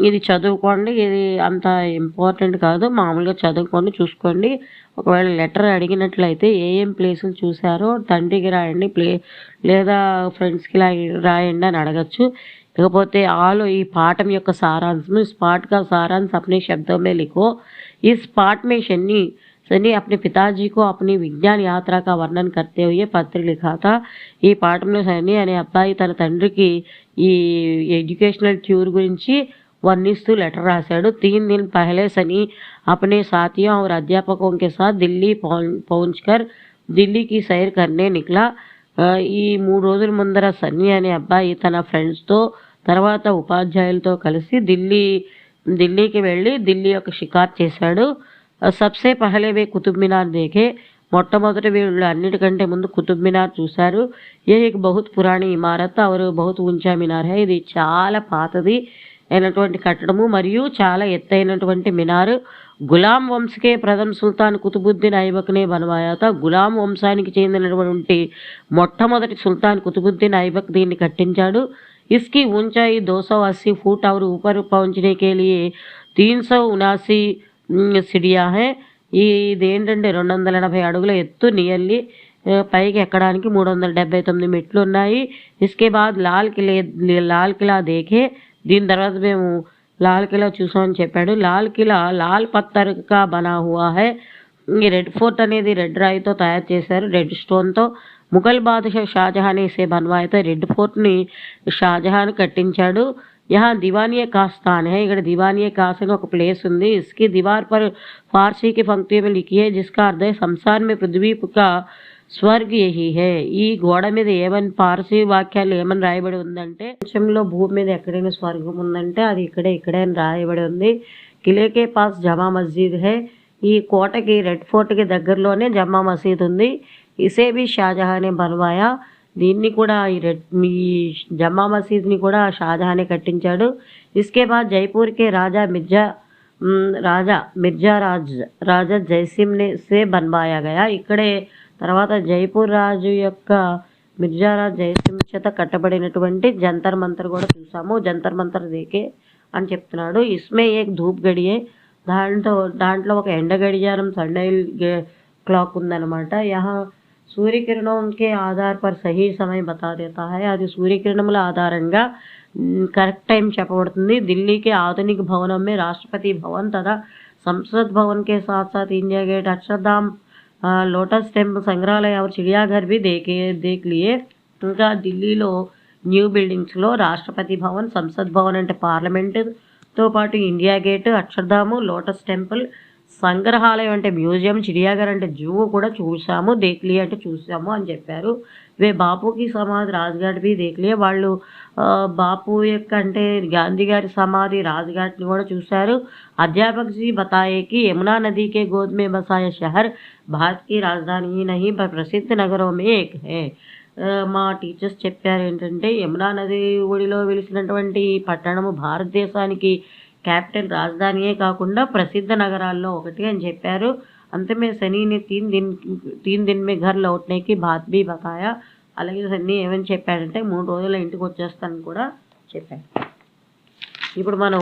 Speaker 1: ఇది చదువుకోండి, ఇది అంత ఇంపార్టెంట్ కాదు, మామూలుగా చదువుకోండి, చూసుకోండి. ఒకవేళ లెటర్ అడిగినట్లయితే ఏం ప్లేసులు చూసారో తండ్రికి రాయండి, లేదా ఫ్రెండ్స్కి రాయండి అని అడగచ్చు. ఇకపోతే ఆలో ఈ పాఠం యొక్క సారాంశం. इस पाठ का सारांश अपने शब्दों में लिखो. इस पाठ में सनी अपने पिताजी को अपनी विज्ञान यात्रा का वर्णन करते हुए पत्र लिखा था. ఈ పాఠంలో సన్నీ అనే అబ్బాయి తన తండ్రికి ఈ ఎడ్యుకేషనల్ టూర్ గురించి वर्णिस्तू लेटर राशाడు. 3 दिन पहले सनी अपने साथियों और अध्यापकों के साथ दिल्ली पहुंचकर दिल्ली की सैर करने निकला. ఈ 3 రోజుల ముందర సన్నీ అనే అబ్బాయి తన ఫ్రెండ్స్తో తర్వాత ఉపాధ్యాయులతో కలిసి ఢిల్లీకి వెళ్ళి ఢిల్లీ యొక్క షికార్ చేశాడు. सबसे पहले वे कुतुब मीनार देखे. మొట్టమొదటి వీళ్ళు అన్నిటికంటే ముందు కుతుబ్ మినార్ చూశారు. ये एक बहुत पुरानी इमारत और बहुत ऊंचा मीनार है. ఇది చాలా పాతది అయినటువంటి కట్టడము మరియు చాలా ఎత్తైనటువంటి మినారు. గులాం వంశకే ప్రథమ సుల్తాన్ కుతుబుద్దీన్ ఐబక్నే బనవాయా థా. గులాం వంశానికి చెందినటువంటి మొట్టమొదటి సుల్తాన్ కుతుబుద్దీన్ ఐబక్ దీన్ని కట్టించాడు. इसकी ऊंचाई 280 फुट और ऊपर पहुंचने के लिए 379 सीढ़ियां हैं। ఇదేంటంటే 280 అడుగుల ఎత్తు, నియర్లీ పైకి ఎక్కడానికి 379 మెట్లు ఉన్నాయి. ఇస్కే బాద్ లాల్ కిలా దేఖే, దీని తర్వాత మేము లాల్ కిలా చూసామని చెప్పాడు. లాల్ కిలా లాల్ పత్తర్ కా బనా హువా హై. ఈ రెడ్ ఫోర్ట్ అనేది రెడ్ రాయితో తయారు చేశారు, రెడ్ స్టోన్తో. ముఘల్ బాద్షా షాజహాన్ ఇసే బన్వాయితే రెడ్ ఫోర్ట్ని షాజహాన్ కట్టించాడు. यहाँ दीवानिया का स्थान है, ఇక్కడ दीवानिया कास అని ఒక ప్లేస్ ఉంది. इसकी दीवार पर फारसी की पंक्तियों में लिखी है जिसका अर्थ है संसार में पृथ्वी का స్వర్గ్ యహీ హే. ఈ గోడ మీద ఏమని పార్సీ వాక్యాలు ఏమని రాయబడి ఉందంటే, ప్రపంచంలో భూమి మీద ఎక్కడైనా స్వర్గం ఉందంటే అది ఇక్కడే అని రాయబడి ఉంది. కిలేకే పాస్ జమా మస్జిద్ హే. ఈ కోటకి రెడ్ ఫోర్ట్కి దగ్గరలోనే జమా మసీద్ ఉంది. ఇసే भी షాజహానే బన్వాయా. దీన్ని కూడా ఈ జమా మసీద్ని కూడా షాజహానే కట్టించాడు. ఇస్కే బాద్ జైపూర్కే రాజా జైసిమ్ సే బన్వాయా గయా. ఇక్కడే తర్వాత జైపూర్ రాజు యొక్క మిర్జారాజ్ జైసిమ్ చేత కట్టబడినటువంటి జంతర్ మంతర్ కూడా చూసాము. జంతర్ మంతర్ దేకే అని చెప్తున్నాడు. ఇస్మే ఏక్ ధూప్ గడియే, దాంట్లో ఒక ఎండ గడియారం సన్డైల్ క్లాక్ ఉందన్నమాట. యహా సూర్యకిరణం కే ఆధార్ పర్ సహీ సమయం బతా దేతా హై. అది సూర్యకిరణముల ఆధారంగా కరెక్ట్ టైం చెప్పబడుతుంది. ఢిల్లీకి ఆధునిక భవనం మే రాష్ట్రపతి భవన్ తథా సంసద్ భవన్ కే సాత్ సాత్ India gate, Akshardham, lotus temple, సంగ్రహాలయ और చిడియాఘర్ भी देख लिए. ఇంకా ఢిల్లీలో న్యూ బిల్డింగ్స్లో రాష్ట్రపతి భవన్, సంసద్ భవన్ అంటే పార్లమెంటుతో పాటు ఇండియా గేట్, అక్షర్ధాము, లోటస్ టెంపుల్, సంగ్రహాలయం అంటే మ్యూజియం, చిడియాఘర్ అంటే జూ కూడా చూసాము. దేఖ్లీ అంటే చూసాము అని చెప్పారు. వే బాపుకి సమాధి రాజ్ఘాట్ బి దేఖ్లియే. వాళ్ళు బాపు యొక్క అంటే గాంధీ గారి సమాధి రాజ్ఘాట్ని కూడా చూశారు. అధ్యాపక్ జీ బతాయేకి యమునా నదీ కే గోద్ మే బసాయ షహర్ భారత్ కి రాజధాని హీ నహీ ప్రసిద్ధ నగరం మే ఏక్ హై. మా టీచర్స్ చెప్పారు ఏంటంటే, యమునా నది ఒడిలో వెలిసినటువంటి పట్టణము భారతదేశానికి క్యాపిటల్ రాజధానియే కాకుండా ప్రసిద్ధ నగరాల్లో ఒకటి అని చెప్పారు. అంతమే శనిని 3 दिन में घर लौटने की बात भी बताया. అలాగే శని ఏమని చెప్పాడంటే 3 రోజుల్లో ఇంటికి వచ్చేస్తానని కూడా చెప్పాడు. ఇప్పుడు మనం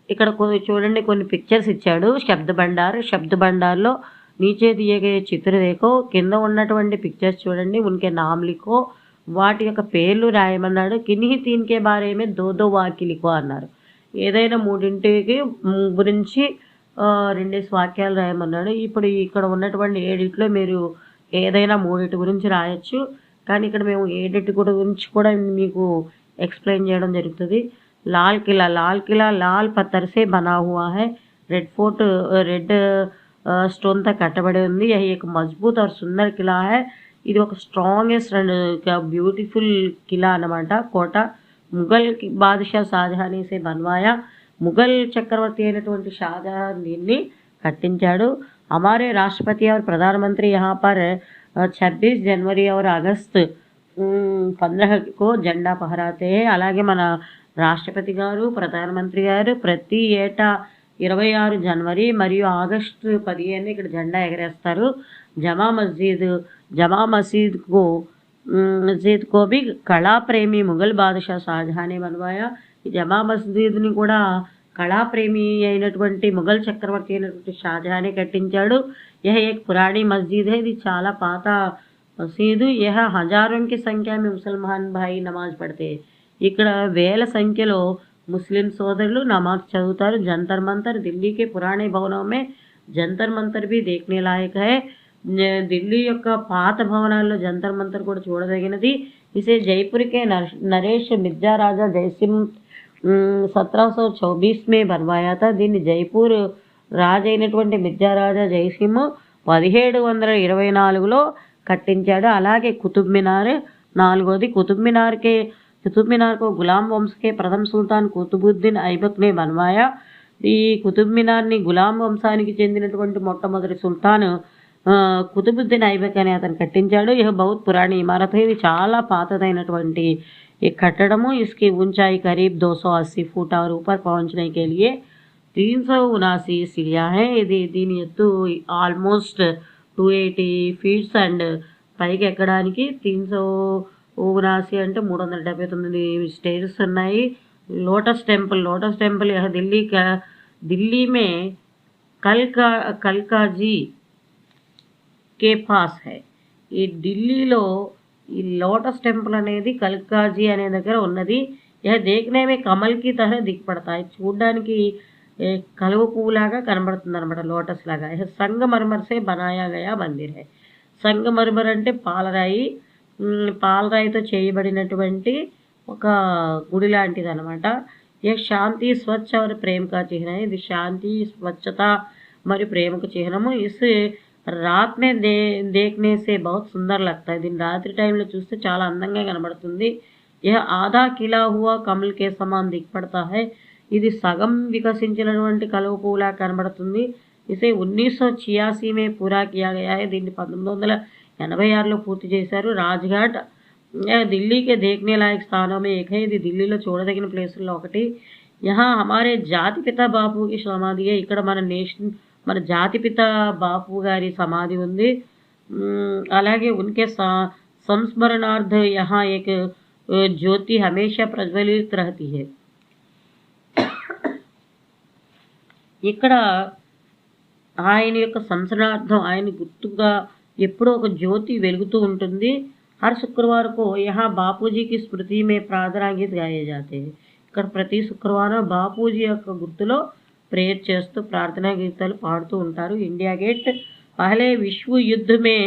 Speaker 1: ఇక్కడ చూడండి కొన్ని పిక్చర్స్ ఇచ్చాడు. శబ్ద బండార్లో నీచే దియే గయే చిత్ర దేఖో. కింద ఉన్నటువంటి పిక్చర్స్ చూడండి, ఉన్కే నామ్ లిఖో, వాటి యొక్క పేర్లు రాయమన్నాడు. కిన్హి తీన్కే బారే మే దో వాక్య లిఖో అన్నారు. ఏదైనా మూడింటికి గురించి 2 వాక్యాలు రాయమన్నాడు. ఇప్పుడు ఇక్కడ ఉన్నటువంటి 7 మీరు ఏదైనా 3 గురించి రాయొచ్చు, కానీ ఇక్కడ మేము 7 గురించి కూడా మీకు ఎక్స్ప్లెయిన్ చేయడం జరుగుతుంది. లాల్ కిలా లాల్ పత్తర్ సే బనా హువా హై. రెడ్ ఫోర్ట్ రెడ్ స్టోన్తో కట్టబడి ఉంది. యహీ ఏక్ మజ్బూత్ और సుందర్ కిలా హై. ఇది ఒక స్ట్రాంగెస్ట్ అండ్ బ్యూటిఫుల్ కిలా అన్నమాట, కోట. ముఘల్ బాద్షా షాజహాన్ సే బన్వాయా. ముఘల్ చక్రవర్తి అయినటువంటి షాజహాన్ దీన్ని కట్టించాడు. हमारे राष्ट्रपति और प्रधानमंत्री यहाँ पर 26 जनवरी और अगस्त 15 को జెండా పహరాతే. అలాగే మన రాష్ట్రపతి గారు, ప్రధానమంత్రి గారు ప్రతి ఏటా 26 జనవరి మరియు ఆగస్టు 15 ఇక్కడ జెండా ఎగరేస్తారు. జమా మసీద్ కో भी కళా ప్రేమి ముఘల్ బాద్షా షాజహానే బన్వాయా. ఈ జమా మసీద్ని కూడా కళాప్రేమి అయినటువంటి ముఘల్ చక్రవర్తి అయినటువంటి షాజహానే కట్టించాడు. యహ ఏక్ పురాణి మస్జిద్ హై. ఇది చాలా పాత మసీదు. యహ హజారోం కి సంఖ్య మే ముసల్మాన్ భాయి నమాజ్ పడితే. ఇక్కడ వేల సంఖ్యలో ముస్లిం సోదరులు నమాజ్ చదువుతారు. జంతర్ మంతర్ ఢిల్లీకి పురాణి భవనం మే జంతర్ మంతర్ भी देखने लायक है. ఢిల్లీ యొక్క పాత భవనాల్లో జంతర్ మంతర్ కూడా చూడదగినది. ఇసే జైపూర్కే నరేష్ మిర్జా రాజా జైసిమ్ 1724 में बनवाया था. దీన్ని జైపూర్ రాజు అయినటువంటి మిర్జా రాజా జైసిమ్ 1724లో కట్టించాడు. అలాగే కుతుబ్ మినార్ 4వది. కుతుబ్ మినార్ को गुलाम वंश के प्रथम सुल्तान కుతుబుద్దీన్ ఐబక్ ने बनवाया. ఈ కుతుబ్ మినార్ని గులాం వంశానికి చెందినటువంటి మొట్టమొదటి సుల్తాన్ కుతుబుద్దీన్ ఐబక్ అనే అతను కట్టించాడు. ఇహ బహుత్ పురాణి ఇమారత్. ఇది చాలా పాతదైనటువంటి ఈ కట్టడము. इसकी ऊंचाई करीब 280 फुट और ऊपर पहुंचने के लिए 379 सीढ़ियां हैं. ఇది దీని ఎత్తు ఆల్మోస్ట్ 280 ఫీట్స్ అండ్ పైకి ఎక్కడానికి उनासी అంటే 379 स्टेयर्स ఉన్నాయి. लोटस टेम्पल यह दिल्ली में कलकाजी के पास है. ఈ ఢిల్లీలో ఈ లోటస్ టెంపుల్ అనేది కల్కాజీ అనే దగ్గర ఉన్నది. यह देखने में कमल की तरह दिख पड़ता है. చూడడానికి కలువ పువ్వులాగా కనబడుతుంది అనమాట, లోటస్ లాగా. यह संगमरमर से बनाया गया मंदिर है. సంగమర్మర్ అంటే పాలరాయి, పాలరాయితో చేయబడినటువంటి ఒక గుడి లాంటిది అనమాట. ये शांति स्वच्छ और प्रेम का चिन्ह है. ఇది శాంతి, స్వచ్ఛత మరియు ప్రేమకు చిహ్నము. इस रात में देखने से बहुत सुंदर लगता है. దీన్ని రాత్రి టైంలో చూస్తే చాలా అందంగా కనబడుతుంది. यह आधा खिला हुआ कमल के समान दिख पड़ता है. ఇది సగం వికసించినటువంటి కలువ పువ్వులా కనబడుతుంది. इसे 1986 में पूरा किया गया है. దీన్ని 1986లో పూర్తి చేశారు. రాజ్ఘాట్ ఢిల్లీ के देखने लायक स्थानों में एक है. ఇది ఢిల్లీలో చూడదగిన ప్లేసుల్లో ఒకటి. यहाँ हमारे జాతిపిత బాపు की సమాధి है. ఇక్కడ మన జాతిపిత బాపు గారి సమాధి ఉంది. అలాగే उनके संस्मरणार्थ यहाँ एक ज्योति हमेशा प्रज्वलित रहती है. ఇక్కడ ఆయన యొక్క సంస్మరణార్థం, ఆయన గుర్తుగా ఎప్పుడూ ఒక జ్యోతి వెలుగుతూ ఉంటుంది. हर शुक्रवार को यहाँ बापूजी की स्मृति में प्रार्थना गीत गाए जाते हैं. ఇక్కడ ప్రతి శుక్రవారం బాపూజీ యొక్క గుర్తులో ప్రేయర్ చేస్తూ ప్రార్థనా గీతాలు పాడుతూ ఉంటారు. इंडिया गेट पहले विश्व युद्ध में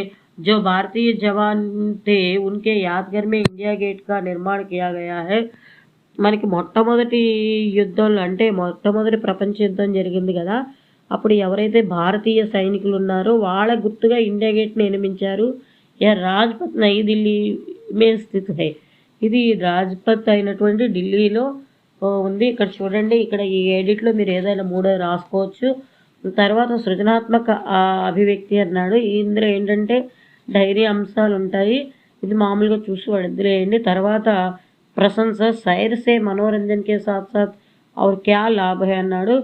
Speaker 1: जो भारतीय जवान थे उनके यादगार में इंडिया गेट का निर्माण किया गया है. మనకి మొట్టమొదటి యుద్ధంలో అంటే మొట్టమొదటి ప్రపంచ యుద్ధం జరిగింది కదా, అప్పుడు ఎవరైతే భారతీయ సైనికులు ఉన్నారో వాళ్ళ గుర్తుగా ఇండియా గేట్ని నిర్మించారు. యా రాజ్పథ్ నై ఢిల్లీ మే స్థిత్ హై. ఇది రాజ్పథ్ అయినటువంటి ఢిల్లీలో ఉంది. ఇక్కడ చూడండి, ఇక్కడ ఈ ఎడిట్లో మీరు ఏదైనా మూడో రాసుకోవచ్చు. తర్వాత సృజనాత్మక అభివ్యక్తి అన్నాడు. ఇందులో ఏంటంటే డైరీ అంశాలు ఉంటాయి. ఇది మామూలుగా చూసి వదిలేయండి. తర్వాత ప్రశంస సైర్ సే మనోరంజన్ కే సాత్ సాత్ और क्या लाभ है అన్నాడు.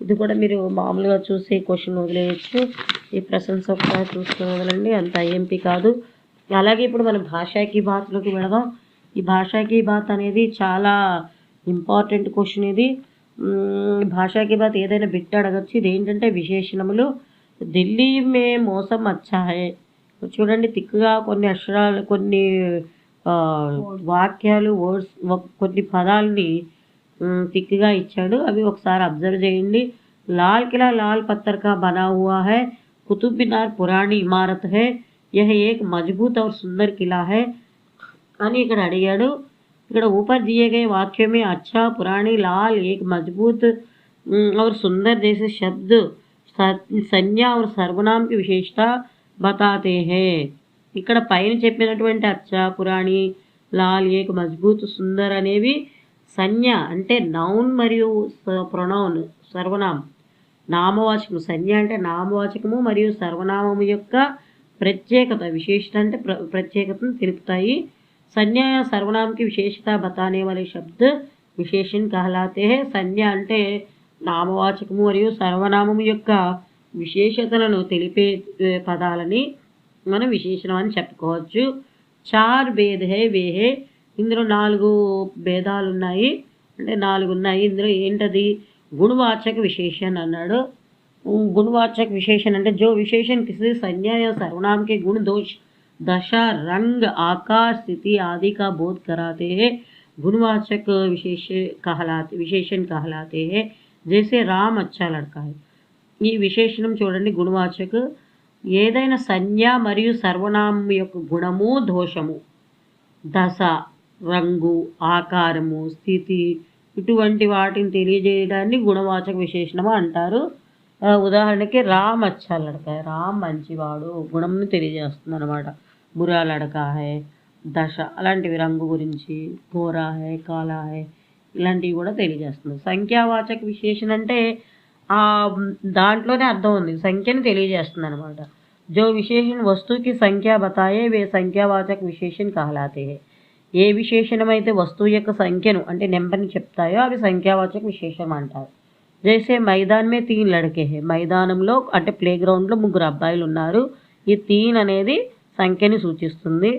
Speaker 1: ఇది కూడా మీరు మామూలుగా చూసి క్వశ్చన్ వదిలేయచ్చు. ఈ ప్రశంస ఒకసారి చూసుకుని వదలండి, అంత ఐఎంపీ కాదు. అలాగే ఇప్పుడు మనం భాషాకి బాత్లోకి వెళదాం. ఈ భాషాకి బాత్ అనేది చాలా ఇంపార్టెంట్ క్వశ్చన్. ఇది భాషాకి బాత్ ఏదైనా బిట్ అడగచ్చు. ఇది ఏంటంటే విశేషణములు. ఢిల్లీ మే మోసం అచ్చా హై. చూడండి, తిక్కుగా కొన్ని అక్షరాలు, కొన్ని వాక్యాలు, వర్డ్స్, కొన్ని పదాలని తిక్కుగా ఇచ్చాడు. అవి ఒకసారి అబ్జర్వ్ చేయండి. లాల్ కిలా లాల్ పత్తర్ కా బనా హుआ है. कुतुब मीनार पुरानी इमारत है. यह एक मजबूत और सुंदर किला है అని ఇక్కడ అడిగాడు. ఇక్కడ ऊपर दिए गए वाक्य में अच्छा, पुरानी, लाल, एक मजबूत और सुंदर जैसे शब्द संज्ञा और सर्वनाम की विशेषता बताते हैं. ఇక్కడ పైన చెప్పినటువంటి అచ్చా, పురాణి, లాల్, ఏక్, మజ్బూత్, సుందర్ అనేవి సంజ్ఞ అంటే నౌన్ మరియు ప్రొనౌన్ సర్వనామం, నామవాచకము. సంజ్ఞ అంటే నామవాచకము మరియు సర్వనామము యొక్క ప్రత్యేకత, విశేషత అంటే ప్రత్యేకతను తెలుపుతాయి. సంజ్ఞ సర్వనామకి విశేషత బతానే వాలే శబ్ద విశేషణ కహలాతే హై. సంజ్ఞ అంటే నామవాచకము మరియు సర్వనామము యొక్క విశేషతలను తెలిపే పదాలని మనం విశేషణం అని చెప్పుకోవచ్చు. చార్ భేద్ హై వే హై. ఇందులో 4 భేదాలు ఉన్నాయి, అంటే 4 ఉన్నాయి. ఇందులో ఏంటది? గుణవాచక విశేషణ అన్నాడు. गुणवाचक विशेषण అంటే जो विशेषण किसी संज्ञा या सर्वनाम के गुण, दोष, दशा, रंग, आकार, स्थिति आदि का बोध कराते हैं, गुणवाचक विशेषण कहलाते हैं. जैसे राम अच्छा लड़का है. ఈ విశేషణం చూడండి, గుణవాచక ఏదైనా సంజ్ఞ మరియు సర్వనామం యొక్క గుణము, దోషము, దశ, రంగు, ఆకారము, స్థితి ఇటువంటి వాటిని తెలియజేయడాన్ని గుణవాచక విశేషణము అంటారు. ఉదాహరణకి రామ్ అచ్చా లడకా హై. రామ్ మంచివాడు, గుణంని తెలియజేస్తుంది అనమాట. బురా లడకా హై, దశ అలాంటివి, రంగు గురించి, గోరా హై, కాలా హై ఇలాంటివి కూడా తెలియజేస్తుంది. సంఖ్యావాచక విశేషణ అంటే దాంట్లోనే అర్థం ఉంది, సంఖ్యను తెలియజేస్తుంది అనమాట. जो विशेषण वस्तु की संख्या बताए वे संख्यावाचक विशेषण कहलाते हैं. ఏ విశేషణం అయితే వస్తువు యొక్క సంఖ్యను అంటే నెంబర్ని చెప్తాయో అవి సంఖ్యావాచక విశేషణం అంటారు. జైసే మైదాన్ మే 3 లడకే హై. మైదానంలో అంటే ప్లే గ్రౌండ్లో 3 అబ్బాయిలు ఉన్నారు. ఈ 3 అనేది సంఖ్యని సూచిస్తుంది.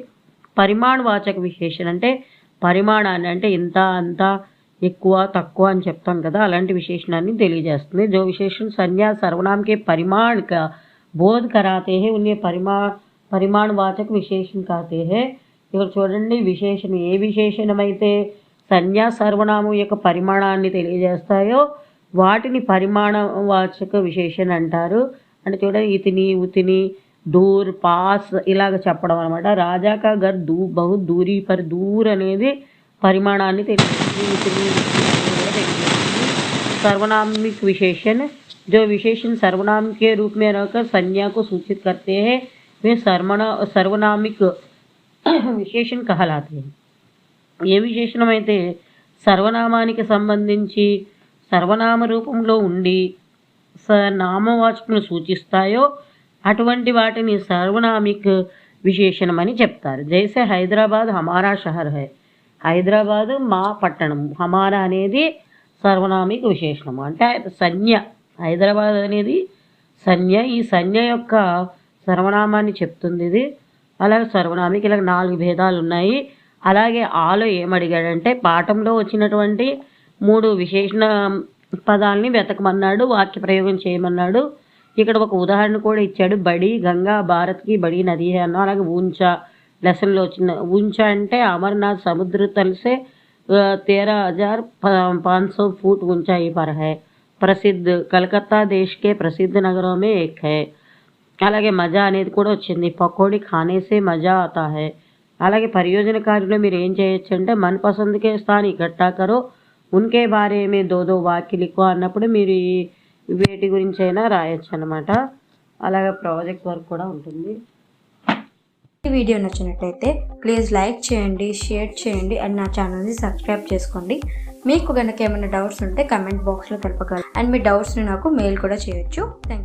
Speaker 1: పరిమాణవాచక విశేషణ అంటే పరిమాణాన్ని, అంటే ఇంత అంత ఎక్కువ తక్కువ అని చెప్తాం కదా, అలాంటి విశేషణాన్ని తెలియజేస్తుంది. जो विशेषण संज्ञा सर्वनाम के परिमाण का बोध कराते हैं उन्हें పరిమాణవాచక విశేషణ कहते हैं. ఇక్కడ చూడండి, విశేషణం ఏ విశేషణమైతే సంజ్ఞా సర్వనామం యొక్క పరిమాణాన్ని తెలియజేస్తాయో వాటిని పరిమాణవాచక విశేషణ అంటారు. అంటే చూడండి, ఇతిని ఉతిని దూర్ పాస్ ఇలాగ చెప్పడం అనమాట. రాజా కా గర్ బహు దూరీ పర్ దూర్ అనేది పరిమాణాన్ని తెలియజేస్తుంది. सर्वनामिक विशेषण जो विशेषण सर्वनाम के रूप में रहकर संज्ञा को सूचित करते हैं वे सर्वनामिक విశేషణ कहलाते हैं. ఏ విశేషణం అయితే సర్వనామానికి సంబంధించి సర్వనామ రూపంలో ఉండి నామవాచకులను సూచిస్తాయో అటువంటి వాటిని సర్వనామిక్ విశేషణం అని చెప్తారు. జైసే హైదరాబాద్ హమారా షహర్ హై, హైదరాబాద్ మా పట్టణం, హమారా అనేది సర్వనామిక విశేషణము అంటే సంజ్ఞ. హైదరాబాద్ అనేది సంజ్ఞ, ఈ సంజ్ఞ యొక్క సర్వనామాన్ని చెప్తుంది ఇది. అలాగే సర్వనామిక ఇలా 4 భేదాలు ఉన్నాయి. అలాగే ఆలో ఏమడిగాడంటే పాఠంలో వచ్చినటువంటి 3 విశేషణ పదాలని వెతకమన్నాడు, వాక్య ప్రయోగం చేయమన్నాడు. ఇక్కడ ఒక ఉదాహరణ కూడా ఇచ్చాడు. బడి గంగా భారత్కి బడి నది హై అన్న. అలాగే ఊంచా లెసన్లో వచ్చిన ఊంచా అంటే అమర్నాథ్ సముద్ర తలసే 13,500 फुट ऊंचाई पर है. ప్రసిద్ధ కలకత్తా దేశ్ కే ప్రసిద్ధ నగరం మే ఏక్ హై. అలాగే మజా అనేది కూడా వచ్చింది. పకోడీ ఖానేసే మజా ఆతా హై. అలాగే పరియోజన కార్యంలో మీరు ఏం చేయొచ్చు అంటే మనపసంద్కే స్థాన్ ఇకట్టా కరో ఉన్కే బారే మే 2 వాక్య లిఖో అన్నప్పుడు మీరు వేటి గురించి అయినా రాయొచ్చు అనమాట. అలాగే ప్రాజెక్ట్ వర్క్ కూడా ఉంటుంది.
Speaker 2: ఈ వీడియో నచ్చినట్లయితే ప్లీజ్ లైక్ చేయండి, షేర్ చేయండి అండ్ నా ఛానల్ని సబ్స్క్రైబ్ చేసుకోండి. మీకు కనుక ఏమైనా డౌట్స్ ఉంటే కమెంట్ బాక్స్లో తెలపగలరు అండ్ మీ డౌట్స్ని నాకు మెయిల్ కూడా చేయొచ్చు. Thank you.